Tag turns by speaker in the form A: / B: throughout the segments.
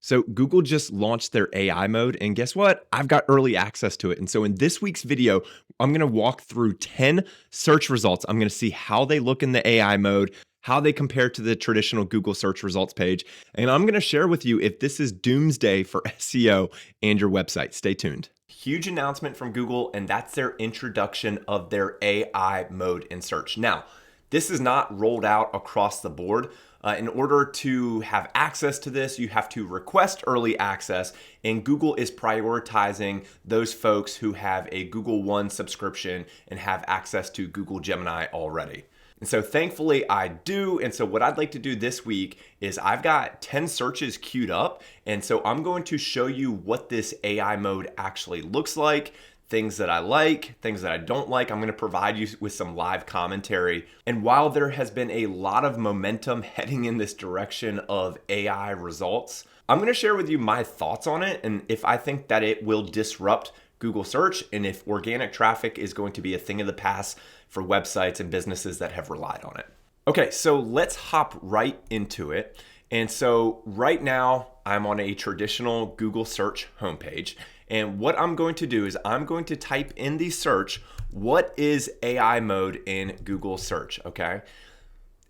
A: So Google just launched their AI mode, and guess what? I've got early access to it. And so in this week's video, I'm going to walk through 10 search results. I'm going to see how they look in the AI mode, how they compare to the traditional Google search results page, and I'm going to share with you if this is doomsday for SEO and your website. Stay tuned. Huge announcement from Google, and that's their introduction of their AI mode in search. Now, this is not rolled out across the board. In order to have access to this, you have to request early access, and Google is prioritizing those folks who have a Google One subscription and have access to Google Gemini already. And so thankfully I do. And so what I'd like to do this week is I've got 10 searches queued up. And so I'm going to show you what this AI mode actually looks like, things that I like, things that I don't like. I'm going to provide you with some live commentary. And while there has been a lot of momentum heading in this direction of AI results, I'm going to share with you my thoughts on it and if I think that it will disrupt Google search and if organic traffic is going to be a thing of the past for websites and businesses that have relied on it. Okay, so let's hop right into it. And so right now I'm on a traditional Google search homepage. And what I'm going to do is I'm going to type in the search, what is AI mode in Google search, okay?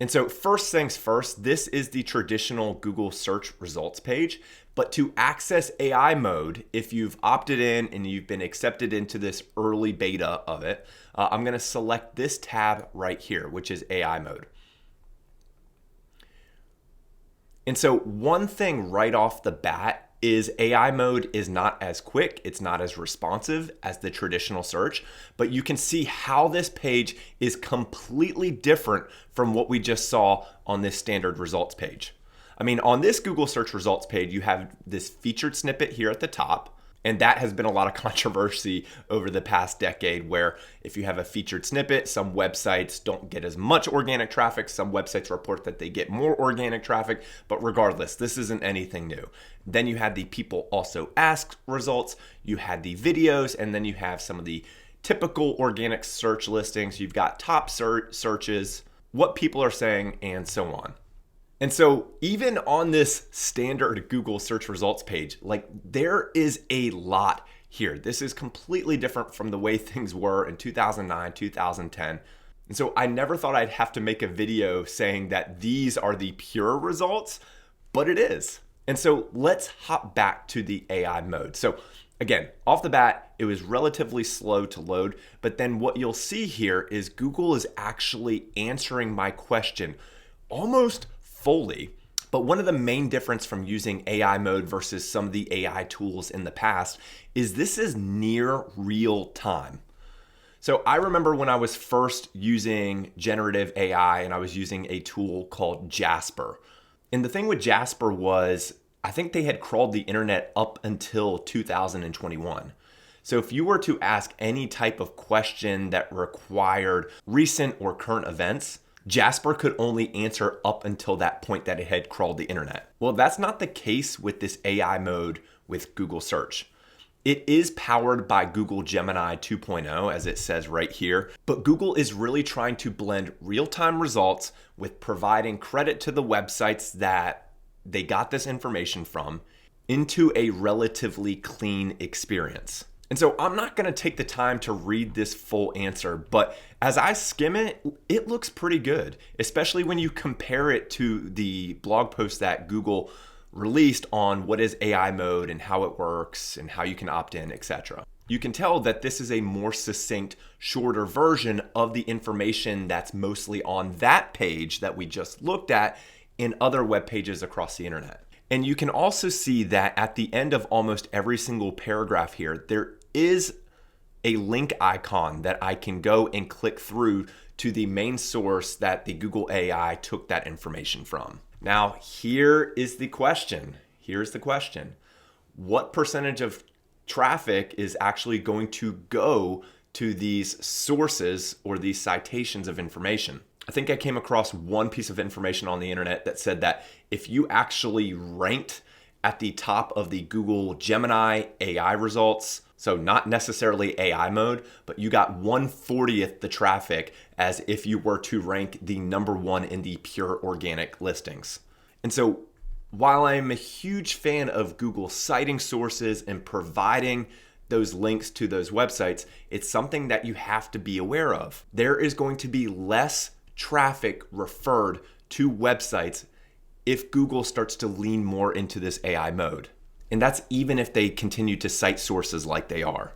A: And so first things first, this is the traditional Google search results page. But to access AI mode, if you've opted in and you've been accepted into this early beta of it, I'm going to select this tab right here, which is AI mode. And so one thing right off the bat is AI mode is not as quick, it's not as responsive as the traditional search, but you can see how this page is completely different from what we just saw on this standard results page. I mean, on this Google search results page, you have this featured snippet here at the top, and that has been a lot of controversy over the past decade where if you have a featured snippet, some websites don't get as much organic traffic. Some websites report that they get more organic traffic, but regardless, this isn't anything new. Then you had the people also ask results, you had the videos, and then you have some of the typical organic search listings. You've got top searches, what people are saying, and so on. And so even on this standard Google search results page, like there is a lot here. This is completely different from the way things were in 2009, 2010. And so I never thought I'd have to make a video saying that these are the pure results, but it is. And so let's hop back to the AI mode. So again, off the bat, it was relatively slow to load, but then what you'll see here is Google is actually answering my question almost fully. But one of the main difference from using AI mode versus some of the AI tools in the past is this is near real time. So I remember when I was first using generative AI and I was using a tool called Jasper. And the thing with Jasper was, I think they had crawled the internet up until 2021. So if you were to ask any type of question that required recent or current events, Jasper could only answer up until that point that it had crawled the internet. Well, that's not the case with this AI mode with Google search. It is powered by Google Gemini 2.0, as it says right here, but Google is really trying to blend real-time results with providing credit to the websites that they got this information from into a relatively clean experience. And so I'm not going to take the time to read this full answer, but as I skim it, it looks pretty good, especially when you compare it to the blog post that Google released on what is AI mode and how it works and how you can opt in, etc. You can tell that this is a more succinct, shorter version of the information that's mostly on that page that we just looked at in other web pages across the internet. And you can also see that at the end of almost every single paragraph here, there is a link icon that I can go and click through to the main source that the Google AI took that information from. Now, here is the question. Here's the question. What percentage of traffic is actually going to go to these sources or these citations of information? I think I came across one piece of information on the internet that said that if you actually ranked at the top of the Google Gemini AI results, so not necessarily AI mode, but you got 1/40th the traffic as if you were to rank the number one in the pure organic listings. And so While I'm a huge fan of Google citing sources and providing those links to those websites, it's something that you have to be aware of. There is going to be less traffic referred to websites if Google starts to lean more into this AI mode. And that's even if they continue to cite sources like they are.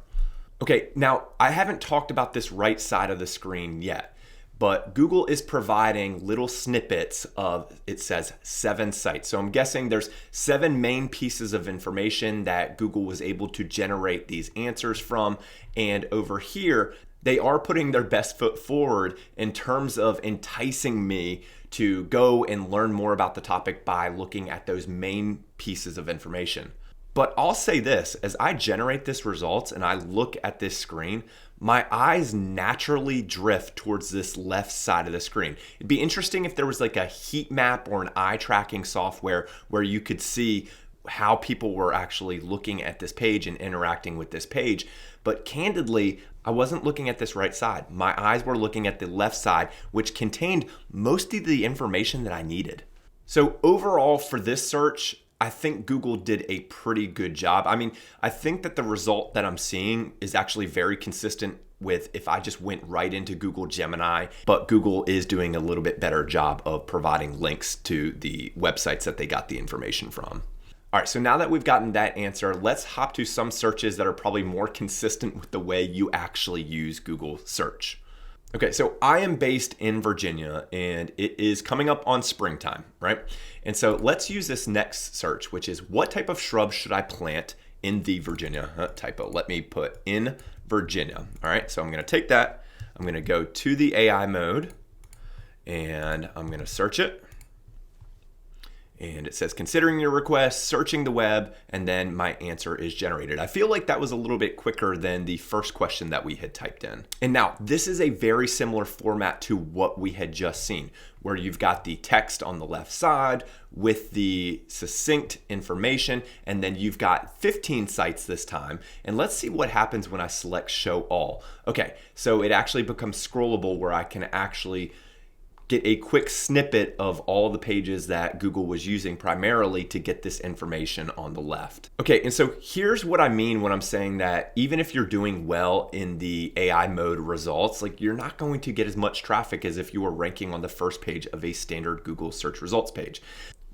A: Okay, now I haven't talked about this right side of the screen yet, but Google is providing little snippets of, it says 7 sites. So I'm guessing there's 7 main pieces of information that Google was able to generate these answers from. And over here, they are putting their best foot forward in terms of enticing me to go and learn more about the topic by looking at those main pieces of information. But I'll say this, as I generate this results and I look at this screen, my eyes naturally drift towards this left side of the screen. It'd be interesting if there was like a heat map or an eye tracking software where you could see how people were actually looking at this page and interacting with this page. But candidly, I wasn't looking at this right side. My eyes were looking at the left side, which contained most of the information that I needed. So overall for this search, I think Google did a pretty good job. I mean, I think that the result that I'm seeing is actually very consistent with if I just went right into Google Gemini, but Google is doing a little bit better job of providing links to the websites that they got the information from. All right, so now that we've gotten that answer, let's hop to some searches that are probably more consistent with the way you actually use Google search. Okay, so I am based in Virginia and it is coming up on springtime, right? And so let's use this next search, which is what type of shrubs should I plant in the Virginia? Typo, let me put in Virginia. All right, so I'm gonna take that, I'm gonna go to the AI mode and I'm gonna search it. And it says, considering your request, searching the web, and then my answer is generated. I feel like that was a little bit quicker than the first question that we had typed in. And now, this is a very similar format to what we had just seen, where you've got the text on the left side with the succinct information, and then you've got 15 sites this time. And let's see what happens when I select show all. Okay, so it actually becomes scrollable where I can actually get a quick snippet of all the pages that Google was using primarily to get this information on the left. Okay, and so here's what I mean when I'm saying that even if you're doing well in the AI mode results, like you're not going to get as much traffic as if you were ranking on the first page of a standard Google search results page.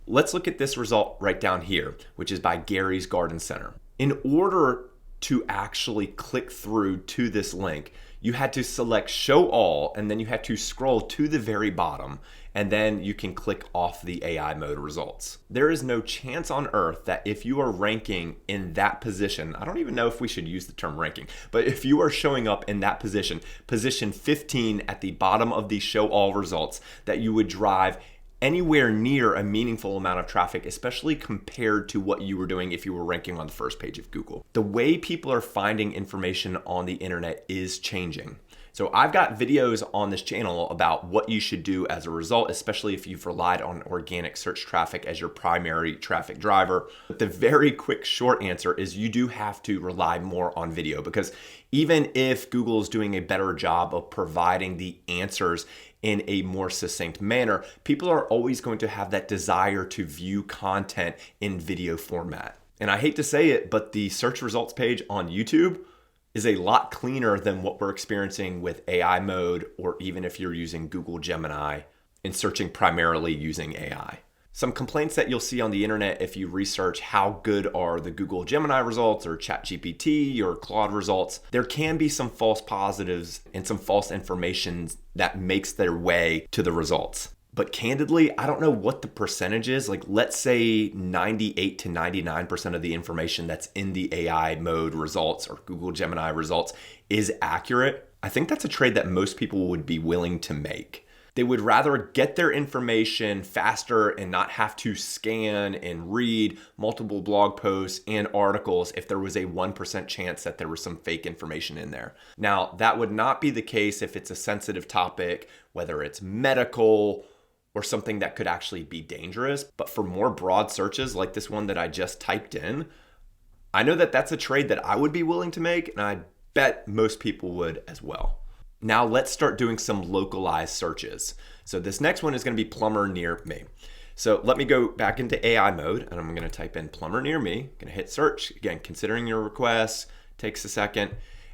A: Let's look at this result right down here, which is by Gary's Garden Center. In order to actually click through to this link, you had to select show all, and then you had to scroll to the very bottom, and then you can click off the AI mode results. There is no chance on earth that if you are ranking in that position, I don't even know if we should use the term ranking, but if you are showing up in that position, position 15 at the bottom of the show all results, that you would drive anywhere near a meaningful amount of traffic, especially compared to what you were doing if you were ranking on the first page of Google. The way people are finding information on the internet is changing. So I've got videos on this channel about what you should do as a result, especially if you've relied on organic search traffic as your primary traffic driver. But the very quick short answer is you do have to rely more on video, because even if Google is doing a better job of providing the answers in a more succinct manner, people are always going to have that desire to view content in video format. And I hate to say it, but the search results page on YouTube is a lot cleaner than what we're experiencing with AI mode, or even if you're using Google Gemini and searching primarily using AI. Some complaints that you'll see on the internet if you research how good are the Google Gemini results or ChatGPT or Claude results, there can be some false positives and some false information that makes their way to the results. But candidly, I don't know what the percentage is. Like, let's say 98 to 99% of the information that's in the AI mode results or Google Gemini results is accurate. I think that's a trade that most people would be willing to make. They would rather get their information faster and not have to scan and read multiple blog posts and articles if there was a 1% chance that there was some fake information in there. Now, that would not be the case if it's a sensitive topic, whether it's medical or something that could actually be dangerous. But for more broad searches like this one that I just typed in, I know that that's a trade that I would be willing to make, and I bet most people would as well. Now let's start doing some localized searches. So this next one is going to be plumber near me. So let me go back into AI mode, and I'm going to type in plumber near me. I'm going to hit search. Again, considering your request, takes a second.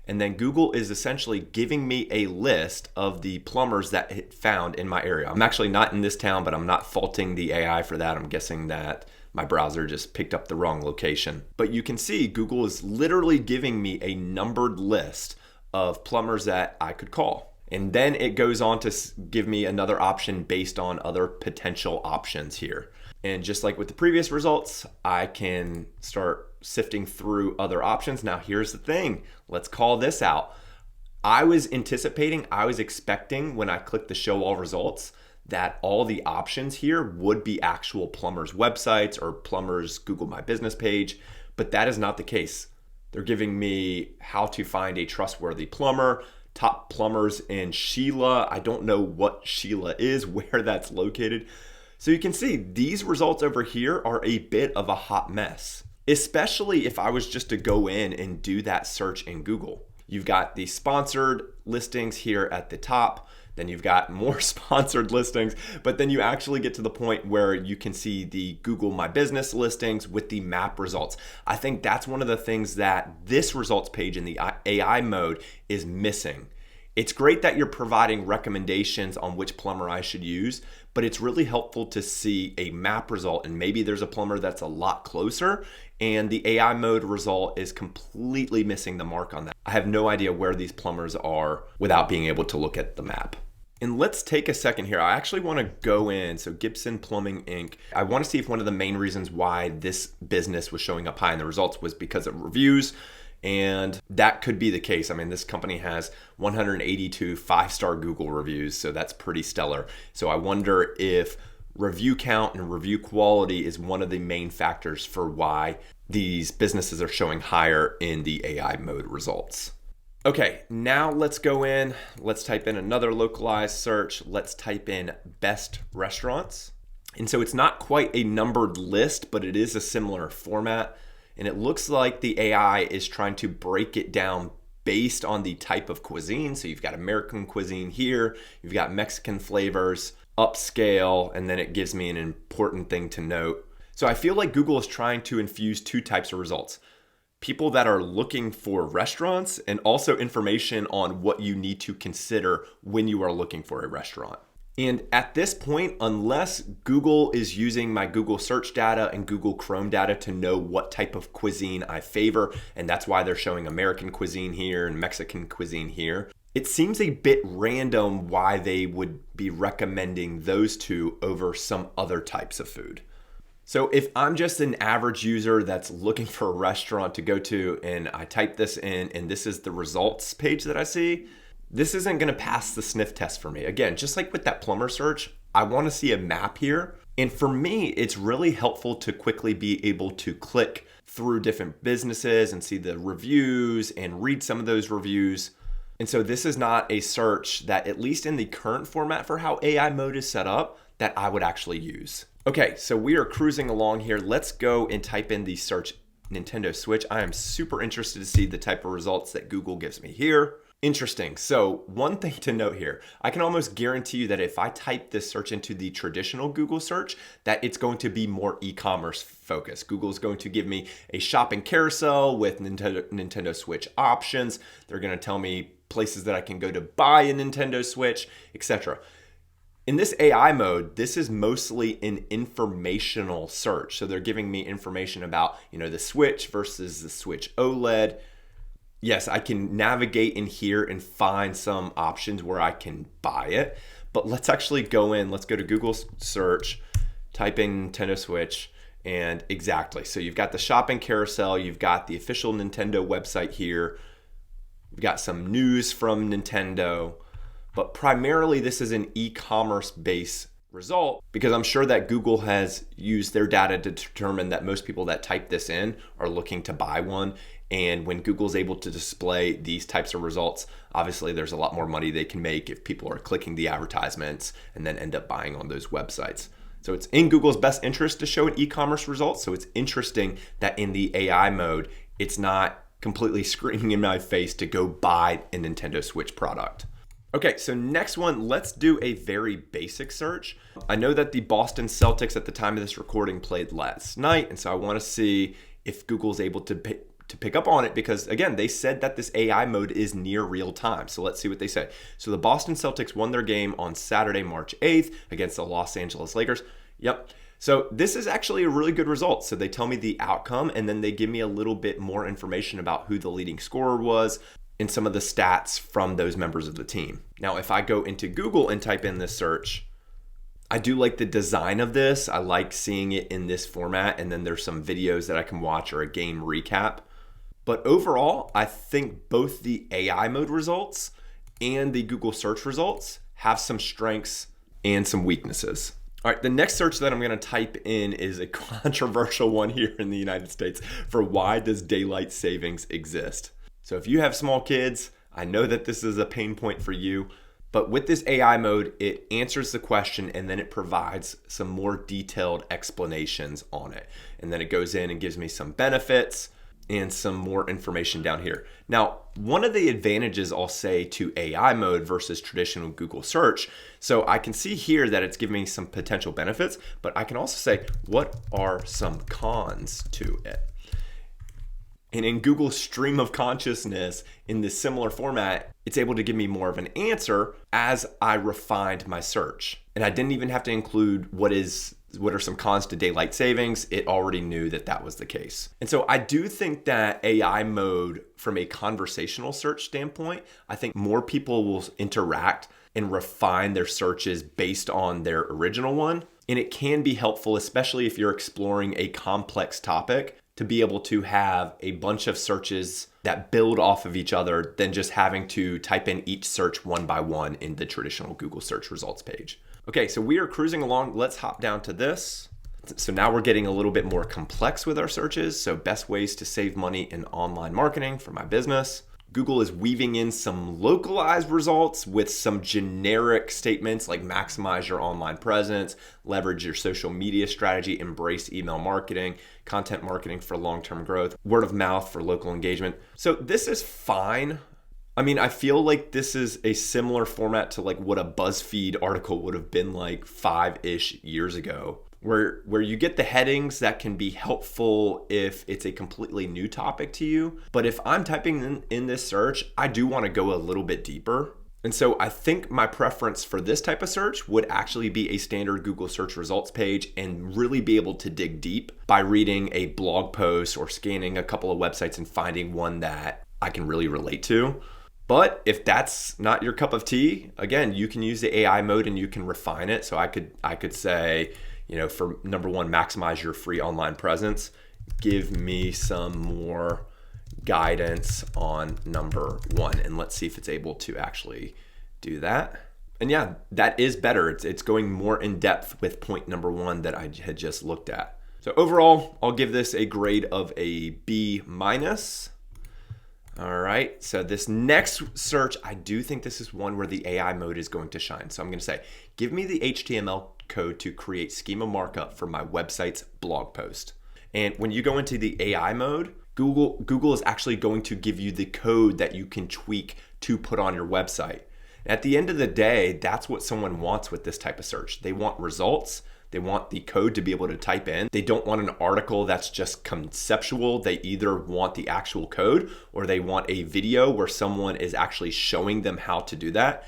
A: And then Google is essentially giving me a list of the plumbers that it found in my area. I'm actually not in this town, but I'm not faulting the AI for that. I'm guessing that my browser just picked up the wrong location. But you can see Google is literally giving me a numbered list of plumbers that I could call. And then it goes on to give me another option based on other potential options here. And just like with the previous results, I can start sifting through other options. Now, here's the thing. Let's call this out. I was expecting when I clicked the show all results that all the options here would be actual plumbers' websites or plumbers' Google My Business page, but that is not the case. They're giving me how to find a trustworthy plumber, top plumbers in Sheila. I don't know what Sheila is, where that's located. So you can see these results over here are a bit of a hot mess, especially if I was just to go in and do that search in Google. You've got the sponsored listings here at the top. Then you've got more sponsored listings, but then you actually get to the point where you can see the Google My Business listings with the map results. I think that's one of the things that this results page in the AI mode is missing. It's great that you're providing recommendations on which plumber I should use, but it's really helpful to see a map result, and maybe there's a plumber that's a lot closer, and the AI mode result is completely missing the mark on that. I have no idea where these plumbers are without being able to look at the map. And let's take a second here. I actually want to go in. So Gibson Plumbing Inc. I want to see if one of the main reasons why this business was showing up high in the results was because of reviews. And that could be the case. I mean, this company has 182 5-star Google reviews, so that's pretty stellar. So I wonder if review count and review quality is one of the main factors for why these businesses are showing higher in the AI mode results. Okay, now let's go in. Let's type in another localized search. Let's type in best restaurants. And so it's not quite a numbered list, but it is a similar format. And it looks like the AI is trying to break it down based on the type of cuisine. So you've got American cuisine here, you've got Mexican flavors, upscale, and then it gives me an important thing to note. So I feel like Google is trying to infuse two types of results. People that are looking for restaurants and also information on what you need to consider when you are looking for a restaurant. And at this point, unless Google is using my Google search data and Google Chrome data to know what type of cuisine I favor, and that's why they're showing American cuisine here and Mexican cuisine here, it seems a bit random why they would be recommending those two over some other types of food. So if I'm just an average user that's looking for a restaurant to go to and I type this in and this is the results page that I see, this isn't going to pass the sniff test for me. Again, just like with that plumber search, I want to see a map here. And for me, it's really helpful to quickly be able to click through different businesses and see the reviews and read some of those reviews. And so this is not a search that, at least in the current format for how AI mode is set up, that I would actually use. Okay, so we are cruising along here. Let's go and type in the search Nintendo Switch. I am super interested to see the type of results that Google gives me here. Interesting. So one thing to note here, I can almost guarantee you that if I type this search into the traditional Google search, that it's going to be more e-commerce focused. Google's going to give me a shopping carousel with Nintendo Switch options. They're going to tell me places that I can go to buy a Nintendo Switch, etc. In this AI mode, this is mostly an informational search. So they're giving me information about, the Switch versus the Switch OLED. Yes, I can navigate in here and find some options where I can buy it, but let's actually go in. Let's go to Google search, type in Nintendo Switch, and exactly. So you've got the shopping carousel, you've got the official Nintendo website here, you've got some news from Nintendo, but primarily this is an e-commerce based result because I'm sure that Google has used their data to determine that most people that type this in are looking to buy one. And when Google's able to display these types of results, obviously there's a lot more money they can make if people are clicking the advertisements and then end up buying on those websites. So it's in Google's best interest to show an e-commerce result. So it's interesting that in the AI mode, it's not completely screaming in my face to go buy a Nintendo Switch product. Okay, so next one, let's do a very basic search. I know that the Boston Celtics at the time of this recording played last night, and so I want to see if Google's able to pick up on it because, again, they said that this AI mode is near real time. So let's see what they say. So the Boston Celtics won their game on Saturday, March 8th against the Los Angeles Lakers. Yep. So this is actually a really good result. So they tell me the outcome, and then they give me a little bit more information about who the leading scorer was, and some of the stats from those members of the team. Now, if I go into Google and type in this search, I do like the design of this. I like seeing it in this format, and then there's some videos that I can watch or a game recap. But overall, I think both the AI mode results and the Google search results have some strengths and some weaknesses. All right, the next search that I'm going to type in is a controversial one here in the United States for why does daylight savings exist? So if you have small kids, I know that this is a pain point for you, but with this AI mode, it answers the question and then it provides some more detailed explanations on it. And then it goes in and gives me some benefits and some more information down here. Now, one of the advantages I'll say to AI mode versus traditional Google search, so I can see here that it's giving me some potential benefits, but I can also say, what are some cons to it? And in Google's stream of consciousness, in this similar format, it's able to give me more of an answer as I refined my search. And I didn't even have to include what are some cons to daylight savings. It already knew that that was the case. And so I do think that AI mode, from a conversational search standpoint, I think more people will interact and refine their searches based on their original one. And it can be helpful, especially if you're exploring a complex topic, to be able to have a bunch of searches that build off of each other than just having to type in each search one by one in the traditional Google search results page. Okay, so we are cruising along. Let's hop down to this. So now we're getting a little bit more complex with our searches. So best ways to save money in online marketing for my business. Google is weaving in some localized results with some generic statements like maximize your online presence, leverage your social media strategy, embrace email marketing, content marketing for long-term growth, word of mouth for local engagement. So this is fine. I mean, I feel like this is a similar format to like what a BuzzFeed article would have been like 5-ish years ago, where you get the headings that can be helpful if it's a completely new topic to you. But if I'm typing in this search, I do want to go a little bit deeper. And so I think my preference for this type of search would actually be a standard Google search results page and really be able to dig deep by reading a blog post or scanning a couple of websites and finding one that I can really relate to. But if that's not your cup of tea, again, you can use the AI mode and you can refine it. So I could say, for number one, maximize your free online presence. Give me some more guidance on number one, and let's see if it's able to actually do that. And yeah, that is better. It's going more in depth with point number one that I had just looked at. So overall, I'll give this a grade of a B-. All right, so this next search, I do think this is one where the AI mode is going to shine. So I'm going to say, give me the HTML code to create schema markup for my website's blog post. And when you go into the AI mode, Google is actually going to give you the code that you can tweak to put on your website. At the end of the day, that's what someone wants with this type of search. They want results. They want the code to be able to type in. They don't want an article that's just conceptual. They either want the actual code or they want a video where someone is actually showing them how to do that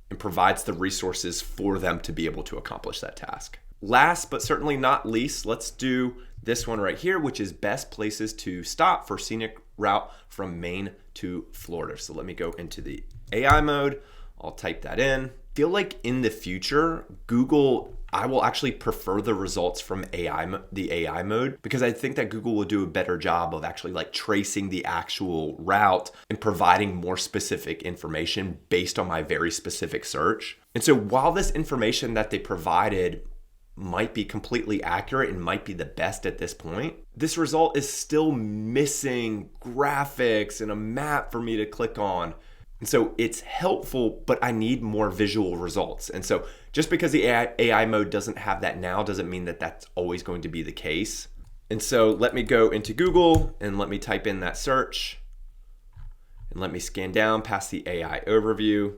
A: and provides the resources for them to be able to accomplish that task. Last but certainly not least, let's do this one right here, which is best places to stop for scenic route from Maine to Florida. So let me go into the AI mode. I'll type that in. Feel like in the future, I will actually prefer the results from the AI mode, because I think that Google will do a better job of actually like tracing the actual route and providing more specific information based on my very specific search. And so while this information that they provided might be completely accurate and might be the best at this point, this result is still missing graphics and a map for me to click on. And so it's helpful, but I need more visual results. And so just because the AI mode doesn't have that now doesn't mean that that's always going to be the case. And so let me go into Google and let me type in that search and let me scan down past the AI overview.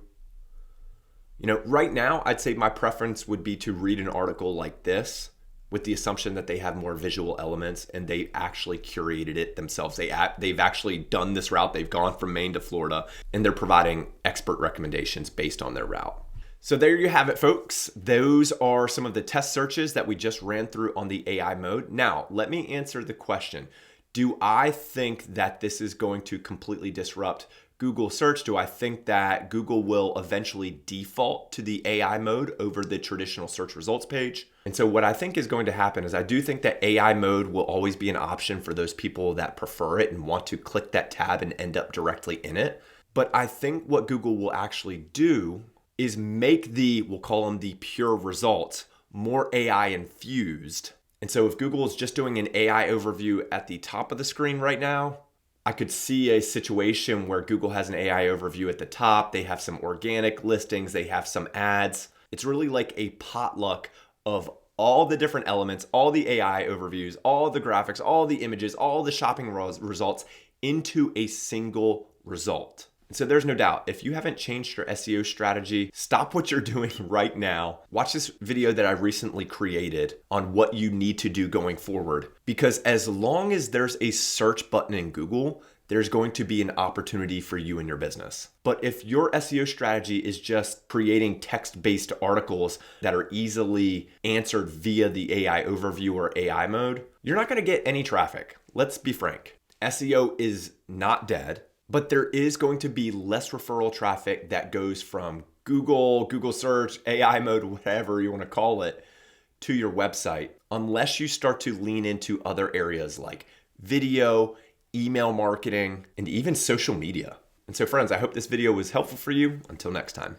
A: Right now, I'd say my preference would be to read an article like this with the assumption that they have more visual elements and they actually curated it themselves. They've actually done this route. They've gone from Maine to Florida, and they're providing expert recommendations based on their route. So there you have it, folks. Those are some of the test searches that we just ran through on the AI mode. Now, let me answer the question. Do I think that this is going to completely disrupt Google search? Do I think that Google will eventually default to the AI mode over the traditional search results page? And so what I think is going to happen is I do think that AI mode will always be an option for those people that prefer it and want to click that tab and end up directly in it. But I think what Google will actually do is make we'll call them the pure results, more AI infused. And so if Google is just doing an AI overview at the top of the screen right now, I could see a situation where Google has an AI overview at the top. They have some organic listings. They have some ads. It's really like a potluck of all the different elements, all the AI overviews, all the graphics, all the images, all the shopping results into a single result. So there's no doubt, if you haven't changed your SEO strategy, stop what you're doing right now. Watch this video that I recently created on what you need to do going forward. Because as long as there's a search button in Google, there's going to be an opportunity for you and your business. But if your SEO strategy is just creating text-based articles that are easily answered via the AI overview or AI mode, you're not going to get any traffic. Let's be frank. SEO is not dead. But there is going to be less referral traffic that goes from Google search, AI mode, whatever you want to call it, to your website, unless you start to lean into other areas like video, email marketing, and even social media. And so friends, I hope this video was helpful for you. Until next time.